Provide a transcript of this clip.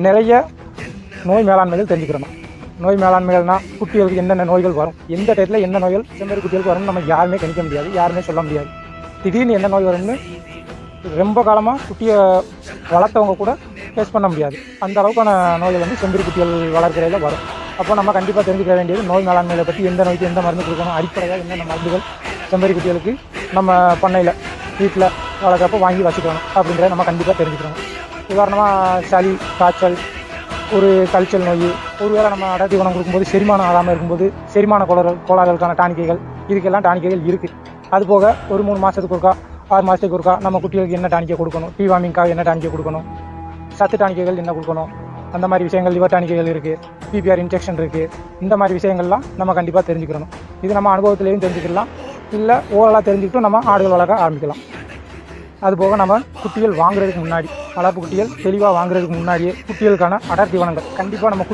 நிறைய நோய் மேலாண்மைகள் தெரிஞ்சுக்கிறணும். நோய் மேலாண்மைகள்னால் குட்டிகளுக்கு என்னென்ன நோய்கள் வரும், எந்த டயத்தில் என்ன நோய்கள் செம்மறி குட்டிகளுக்கு வரும்னு நம்ம யாருமே கணிக்க முடியாது, யாருமே சொல்ல முடியாது. திடீர்னு என்ன நோய் வரும்னு ரொம்ப காலமாக குட்டியை வளர்த்தவங்க கூட ஃபேஸ் பண்ண முடியாது. அந்த அளவுக்கான நோய்கள் வந்து செம்பறி குட்டிகள் வளர்க்கிறதில் வரும். அப்போ நம்ம கண்டிப்பாக தெரிஞ்சுக்க வேண்டியது நோய் மேலாண்மையை பற்றி, எந்த நோய்க்கு எந்த மருந்து கொடுக்கணும், அடிப்படையாக என்னென்ன மருந்துகள் செம்பறி குட்டிகளுக்கு நம்ம பண்ணையில் வீட்டில் வளர்க்குறப்ப வாங்கி வச்சுக்கணும் அப்படின்றத நம்ம கண்டிப்பாக தெரிஞ்சுக்கணும். உதாரணமாக சளி, காய்ச்சல், ஒரு கல்ச்சல் நோய், ஒருவேளை நம்ம அடர்த்தி உணவு கொடுக்கும்போது செரிமானம் ஆகாமல் இருக்கும்போது செரிமான கோளாறுகளுக்கான டானிக்கைகள், இதுக்கெல்லாம் டானிக்கைகள் இருக்குது. அதுபோக ஒரு 3 மாதத்துக்கு ஒருக்கா, 6 மாதத்துக்கு ஒருக்கா நம்ம குட்டிகளுக்கு என்ன டானிக்கை கொடுக்கணும், டிவார்மிங்காக என்ன டானிக்கை கொடுக்கணும், சத்து டானிக்கைகள் என்ன கொடுக்கணும், அந்த மாதிரி விஷயங்கள், லிவர் டானிக்கைகள் இருக்குது, பிபிஆர் இன்ஜெக்ஷன் இருக்குது. இந்த மாதிரி விஷயங்கள்லாம் நம்ம கண்டிப்பாக தெரிஞ்சுக்கணும். இது நம்ம அனுபவத்திலையும் தெரிஞ்சுக்கலாம், இல்லை ஓரளவு தெரிஞ்சுக்கிட்டும் நம்ம ஆடுகள் வளர்க்க ஆரம்பிக்கலாம். அதுபோக நம்ம குட்டிகள் வாங்குறதுக்கு முன்னாடி, வளர்ப்பு குட்டிகள் தெளிவாக வாங்குறதுக்கு முன்னாடியே குட்டிகளுக்கான அடர் தீவனங்கள் கண்டிப்பாக நம்ம